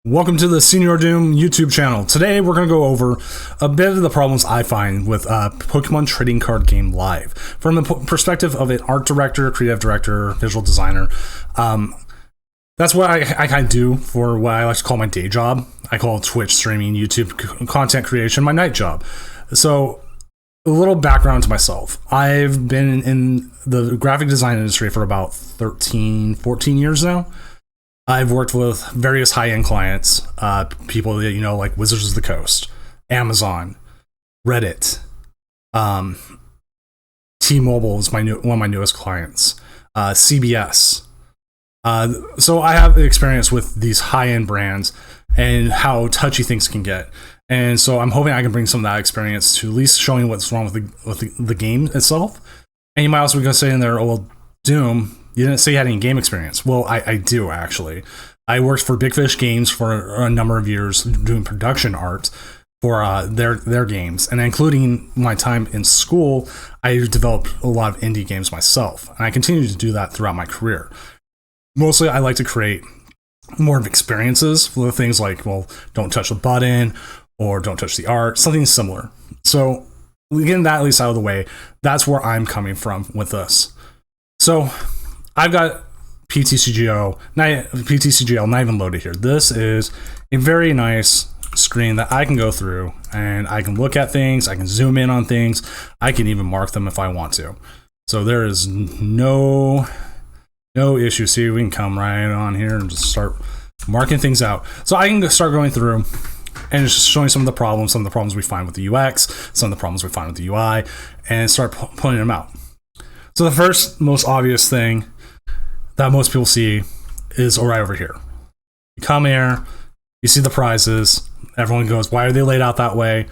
Welcome to the Senior Doom YouTube channel. Today we're going to go over a bit of the problems I find with Pokemon Trading Card Game Live from the perspective of an art director, creative director, visual designer. That's what I kind of do for what I like to call my day job. I call Twitch streaming, YouTube content creation my night job. So a little background to myself. I've been in the graphic design industry for about 13, 14 years now. I've worked with various high-end clients, people that, like Wizards of the Coast, Amazon, Reddit, T-Mobile is one of my newest clients, CBS. So I have experience with these high-end brands and how touchy things can get. And so I'm hoping I can bring some of that experience to at least showing what's wrong with the game itself. And you might also be going to say in there, oh, well, Doom, you didn't say you had any game experience. Well, I do, actually. I worked for Big Fish Games for a number of years doing production art for their games. And including my time in school, I developed a lot of indie games myself. And I continue to do that throughout my career. Mostly, I like to create more of experiences with things like, well, don't touch the button or don't touch the art, something similar. So getting that at least out of the way, that's where I'm coming from with this. So I've got PTCGL not even loaded here. This is a very nice screen that I can go through and I can look at things, I can zoom in on things, I can even mark them if I want to. So there is no issue. See, we can come right on here and just start marking things out. So I can start going through and just showing some of the problems we find with the UX, some of the problems we find with the UI, and start pointing them out. So the first most obvious thing that most people see is right over here. You come here, you see the prizes, everyone goes, why are they laid out that way?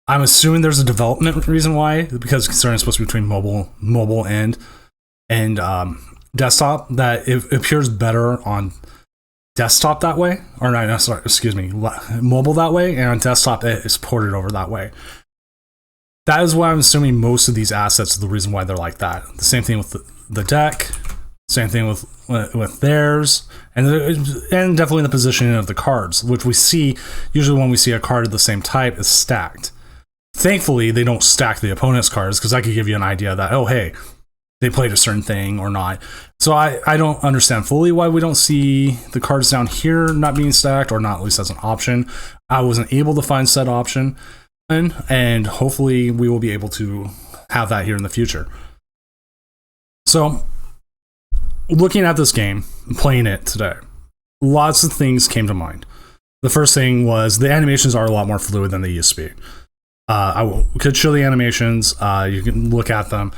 I'm assuming there's a development reason why, because concern is supposed to be between mobile and desktop, that it appears better on desktop that way, or no, sorry, excuse me, mobile that way, and on desktop it is ported over that way. That is why I'm assuming most of these assets are the reason why they're like that. The same thing with the deck, same thing with theirs, and definitely the positioning of the cards, which we see usually when we see a card of the same type is stacked. Thankfully, they don't stack the opponent's cards, because I could give you an idea that, oh, hey, they played a certain thing or not. So I don't understand fully why we don't see the cards down here not being stacked, or not at least as an option. I wasn't able to find said option, and hopefully we will be able to have that here in the future. So looking at this game, playing it today, lots of things came to mind. The first thing was the animations are a lot more fluid than they used to be. I could show the animations, you can look at them,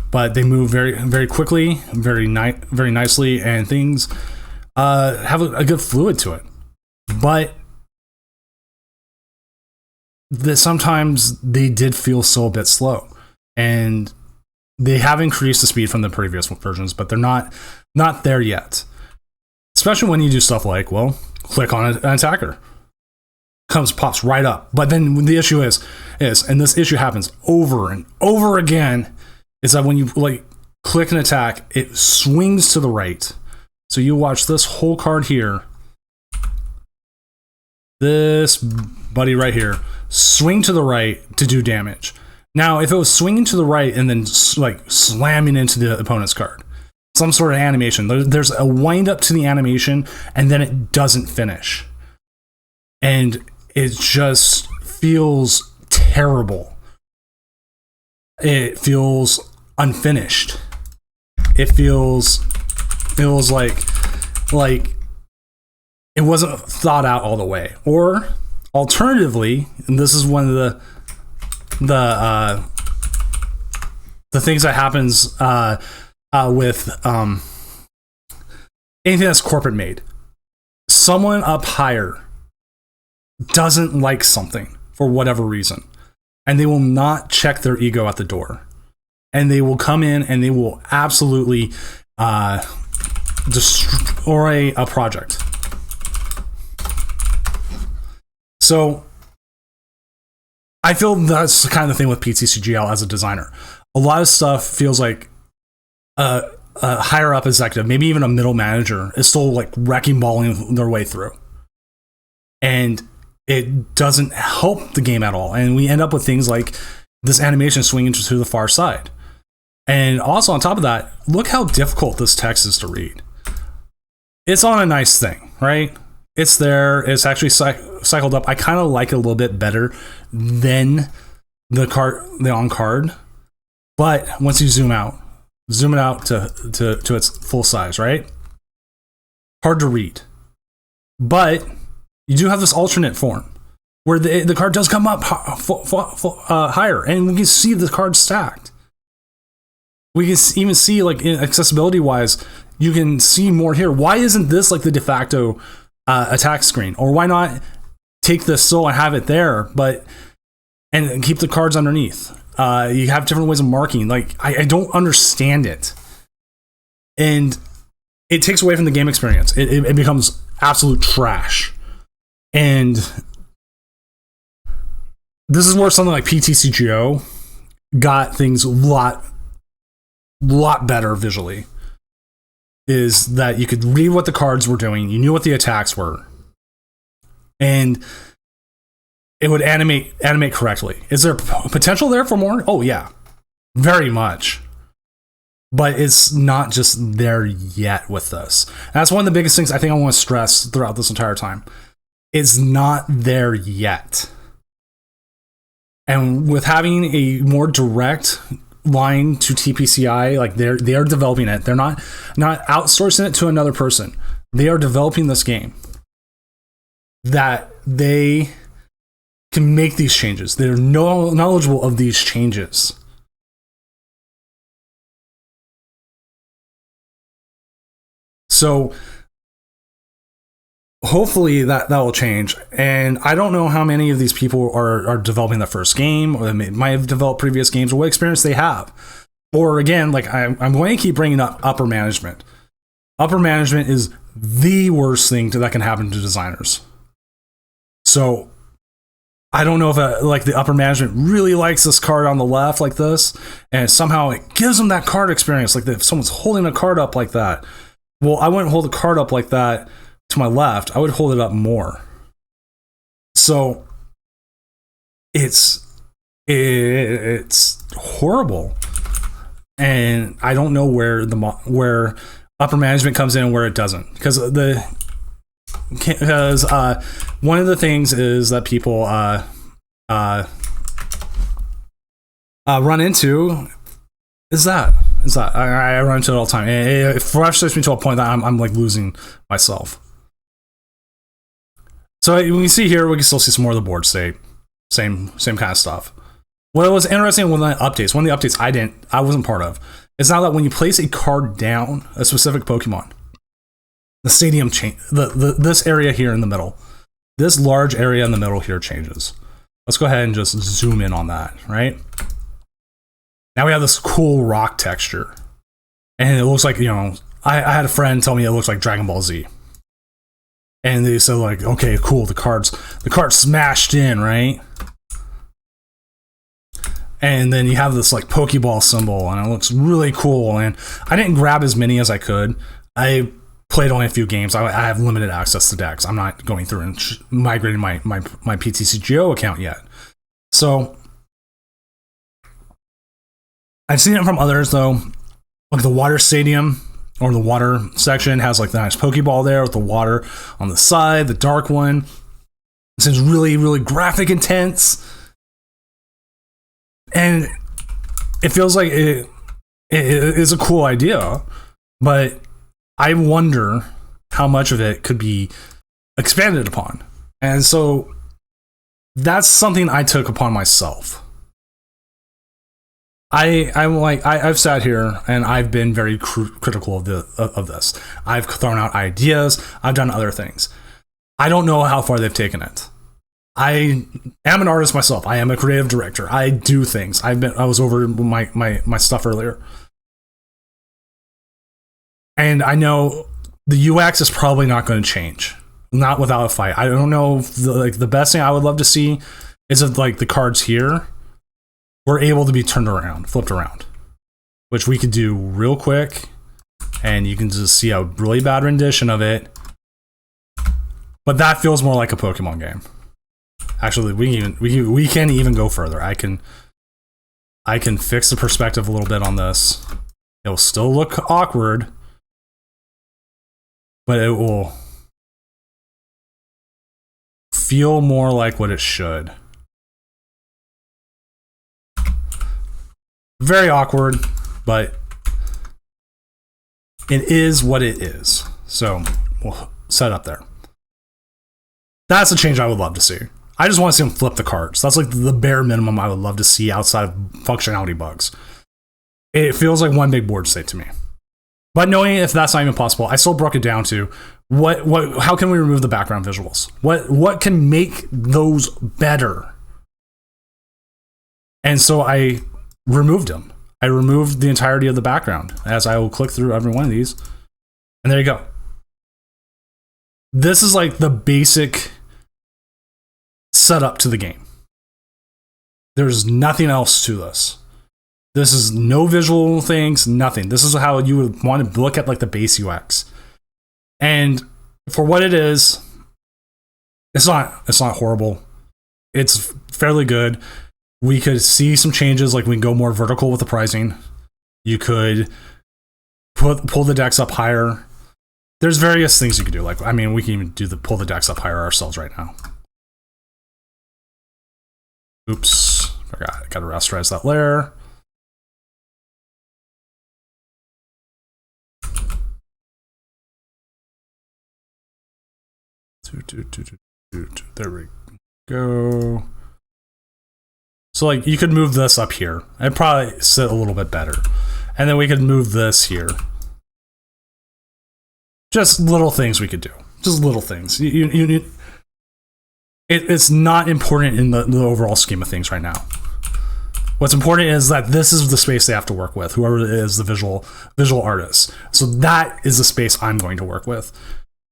but they move very, very quickly, very nicely, and things have a good fluid to it. But sometimes they did feel so a bit slow, and they have increased the speed from the previous versions, but they're not there yet. Especially when you do stuff like, well, click on an attacker, pops right up. But then the issue is, and this issue happens over and over again, is that when you click an attack, it swings to the right. So you watch this whole card here, this buddy right here, swing to the right to do damage. Now, if it was swinging to the right and then slamming into the opponent's card, some sort of animation, there's a wind up to the animation and then it doesn't finish. And it just feels terrible. It feels unfinished. It feels like it wasn't thought out all the way. Or alternatively, and this is one of the things that happens with anything that's corporate made, someone up higher doesn't like something for whatever reason, and they will not check their ego at the door, and they will come in and they will absolutely destroy a project. So I feel that's the kind of thing with PTCGL as a designer. A lot of stuff feels like a higher up executive, maybe even a middle manager, is still wrecking balling their way through. and it doesn't help the game at all. And we end up with things like this animation swinging to the far side. And also on top of that, look how difficult this text is to read. It's on a nice thing, right? It's there. It's actually cycled up. I kind of like it a little bit better than the on card. But once you zoom it out to its full size, right? Hard to read. But you do have this alternate form where the card does come up higher, and we can see the card stacked. We can even see, like, accessibility wise, you can see more here. Why isn't this like the de facto attack screen? Or why not take this still and have it there, and keep the cards underneath? You have different ways of marking. Like, I don't understand it. And it takes away from the game experience. It becomes absolute trash. And this is where something like PTCGO got things a lot better visually. Is that you could read what the cards were doing, you knew what the attacks were, and it would animate correctly. Is there potential there for more? Oh yeah, very much. But it's not just there yet with this. And that's one of the biggest things I think I want to stress throughout this entire time. It's not there yet. And with having a more direct line to TPCI, like they are developing it. They're not outsourcing it to another person. They are developing this game that they can make these changes. They're knowledgeable of these changes. So hopefully that will change. And I don't know how many of these people are developing the first game, or they might have developed previous games, or what experience they have. Or again, like I'm going to keep bringing up upper management. Upper management is the worst thing that can happen to designers. So I don't know if the upper management really likes this card on the left like this, and somehow it gives them that card experience. Like if someone's holding a card up like that, well, I wouldn't hold a card up like that to my left. I would hold it up more. So it's horrible, and I don't know where upper management comes in and where it doesn't, because one of the things is that people run into is that I run into it all the time. It frustrates me to a point that I'm like losing myself. So when you see here, we can still see some more of the board state. Same kind of stuff. What was interesting with the updates, one of the updates I wasn't part of, is now that when you place a card down a specific Pokemon, the stadium change, this area here in the middle, this large area in the middle here changes. Let's go ahead and just zoom in on that, right? Now we have this cool rock texture, and it looks like, I had a friend tell me it looks like Dragon Ball Z. And they said, like, okay, cool, the card's smashed in, right? And then you have this like Pokeball symbol, and it looks really cool. And I didn't grab as many as I could. I played only a few games. I have limited access to decks. I'm not going through and migrating my PTCGO account yet. So I've seen it from others though. Like the water stadium, or the water section, has like the nice Pokeball there with the water on the side, the dark one. It seems really, really graphic intense. And it feels like it is a cool idea, but I wonder how much of it could be expanded upon. And so that's something I took upon myself. I've sat here and I've been very critical of this. I've thrown out ideas. I've done other things. I don't know how far they've taken it. I am an artist myself. I am a creative director. I do things. I was over my stuff earlier, and I know the UX is probably not going to change. Not without a fight. I don't know if the best thing I would love to see is if like the cards here were able to be flipped around, which we could do real quick, and you can just see a really bad rendition of it. but that feels more like a Pokemon game. Actually, we can even go further. I can fix the perspective a little bit on this. It will still look awkward, but it will feel more like what it should. Very awkward, but it is what it is. So we'll set up there. That's a change I would love to see. I just want to see them flip the cards. That's like the bare minimum I would love to see outside of functionality bugs. It feels like one big board state to me. But knowing if that's not even possible, I still broke it down to how can we remove the background visuals? What can make those better? And so I removed them. I removed the entirety of the background as I will click through every one of these. And there you go. This is like the basic setup to the game. There's nothing else to this. This is no visual things, nothing. This is how you would want to look at like the base UX. And for what it is, it's not horrible. It's fairly good. We could see some changes, like we can go more vertical with the pricing. You could pull the decks up higher. There's various things you could do. Like, I mean, we can even do pull the decks up higher ourselves right now. Oops, forgot. Got to rasterize that layer. There we go. So like you could move this up here. It'd probably sit a little bit better. And then we could move this here. Just little things we could do. Just little things. It's not important in the overall scheme of things right now. What's important is that this is the space they have to work with, whoever is the visual artist. So that is the space I'm going to work with.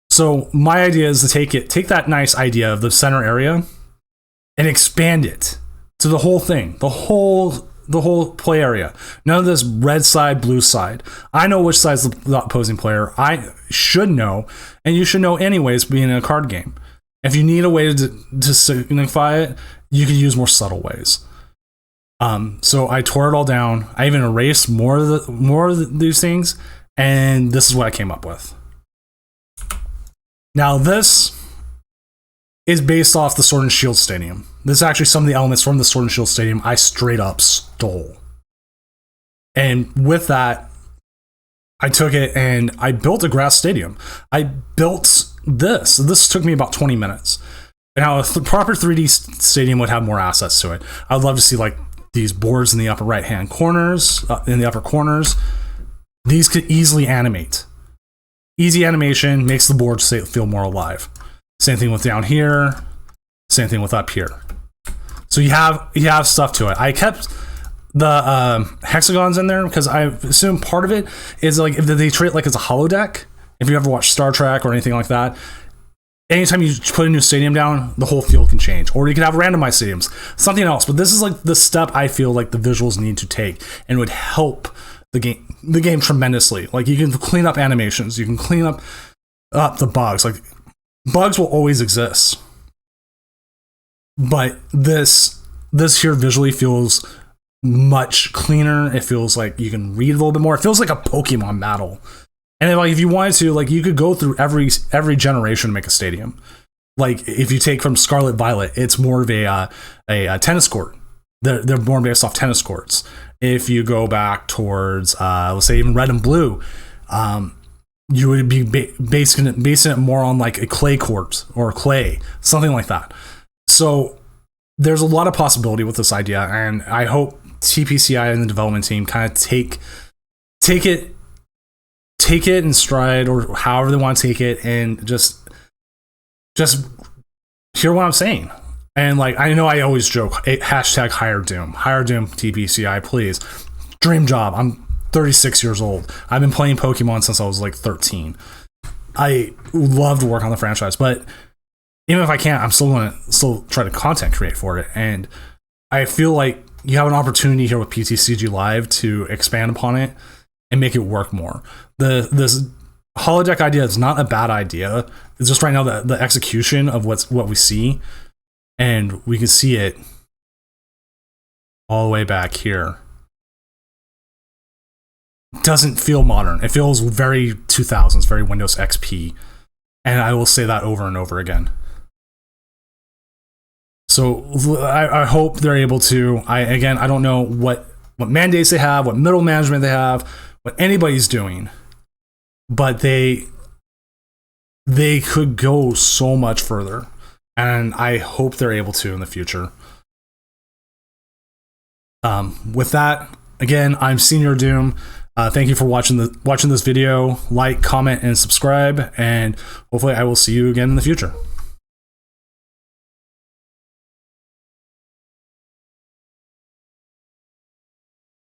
So my idea is to take that nice idea of the center area and expand it to the whole thing, the whole play area. None of this red side, blue side. I know which side's the opposing player. I should know, and you should know anyways, being in a card game. If you need a way to signify it, you can use more subtle ways. So I tore it all down. I even erased more of these things, and this is what I came up with. Now this is based off the Sword and Shield Stadium. This is actually some of the elements from the Sword and Shield Stadium I straight up stole. And with that, I took it and I built a grass stadium. I built this. This took me about 20 minutes. Now, a proper 3D stadium would have more assets to it. I'd love to see like these boards in the upper right-hand corners, in the upper corners. These could easily animate. Easy animation makes the board feel more alive. Same thing with down here. Same thing with up here. So you have stuff to it. I kept the hexagons in there because I assume part of it is like if they treat it like it's a holodeck. If you ever watch Star Trek or anything like that, anytime you put a new stadium down, the whole field can change. Or you can have randomized stadiums, something else. But this is like the step I feel like the visuals need to take and would help the game tremendously. Like you can clean up animations, you can clean up the bugs. Like bugs will always exist, but this here visually feels much cleaner. It feels like you can read a little bit more. It feels like a Pokemon battle. And like if you wanted to, like you could go through every generation to make a stadium. Like if you take from Scarlet Violet, it's more of a tennis court. They're more based off tennis courts. If you go back towards, let's say even Red and Blue, you would be basing it more on like a clay court or clay, something like that. So there's a lot of possibility with this idea, and I hope TPCI and the development team kind of take it in stride, or however they want to take it, and just hear what I'm saying. And like, I know I always joke, hashtag hire Doom TPCI, please. Dream job. I'm 36 years old. I've been playing Pokemon since I was like 13. I love to work on the franchise, but even if I can't, I'm still going to try to content create for it. And I feel like you have an opportunity here with PTCG Live to expand upon it and make it work more. This holodeck idea is not a bad idea. It's just right now the execution of what we see, and we can see it all the way back here. Doesn't feel modern. It feels very 2000s, very Windows XP. And I will say that over and over again. So I hope they're able to. I don't know what mandates they have, what middle management they have, what anybody's doing, but they could go so much further, and I hope they're able to in the future. With that, again, I'm Senior Doom. Thank you for watching this video. Like, comment, and subscribe, and hopefully I will see you again in the future.